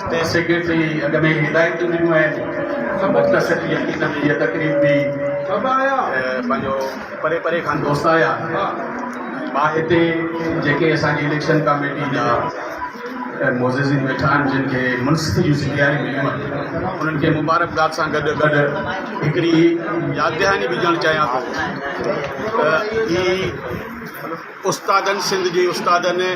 state secretary अॻ में हिदायतूं ॾिनियूं आहिनि मुख़्तसिर यकीन जी तकरीब बि पंहिंजो परे परे खां दोस्त आया मां हिते जेके असांजी इलेक्शन कमेटी जा मोज़िज़िन वेठा आहिनि जिन खे मुनसिफ़ जूं ज़िम्मेदारियूं मिलियूं आहिनि उन्हनि खे मुबारकबाद सां गॾु गॾु हिकिड़ी यादि दहानी बि ॾियणु चाहियां थो ही उस्तादनि सिंध जे उस्तादनि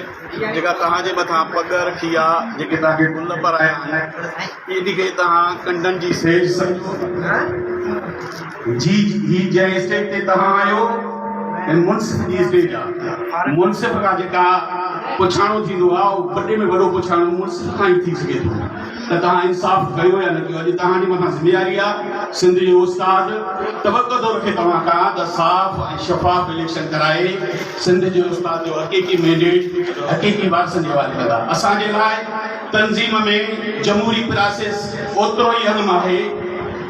जेका तव्हांजे मथां पग रखी आहे जेके तव्हांखे गुल पाराया आहिनि इन खे तव्हां कंडनि जी सेज सम्झो जी ही जंहिं स्टेज ते तव्हां आहियो मुनसिफ़ जी स्टेज आहे मुनसिफ़ खां जेका पुछाणो थींदो आहे उहो वॾे में वॾो पुछाणो मुनसिफ़ खां ई थी सघे थो त तव्हां इंसाफ़ कयो या न कयो अॼु तव्हांजे मथां ज़िम्मेदारी आहे सिंध जो उस्ताद तवक़ो रखे तव्हां खां त साफ़ ऐं शफ़ाफ़ इलेक्शन कराए सिंध जे उस्ताद जो हक़ीक़ी मैंडेट हक़ीक़ी वारसनि जे हवाले कंदा असांजे लाइ तंज़ीम में जमहूरी प्रोसेस ओतिरो ई अहम आहे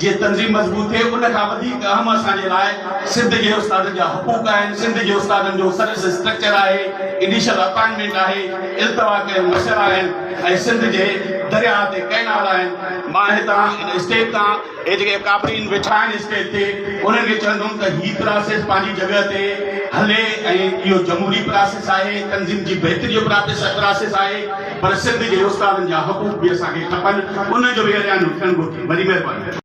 जे तंज़ीम मज़बूत थिए उन खां वधीक अहम असांजे लाइ सिंध जे उस्तादनि जा हुक़ूक़ आहिनि सिंध जे उस्तादनि जो सर्विस स्ट्रक्चर आहे इनिशियल अपॉइंटमेंट आहे इल्तवा कयल मसइला आहिनि ऐं सिंध जे दरिया ते कैनाल आहिनि मां हितां इन स्टेज तां हे जेके काबरीन वेठा आहिनि स्टेज ते उन्हनि खे चवंदुमि त हीअ प्रोसेस पंहिंजी जॻह ते हले ऐं इहो जमहूरी प्रोसेस आहे तंज़ीम जी बहितरी जो प्रोसेस आहे पर सिंध जे उस्तादनि जा हुक़ूक़ बि असांखे खपनि उनजो बि हरियाणो थियणु घुरिजे वॾी महिरबानी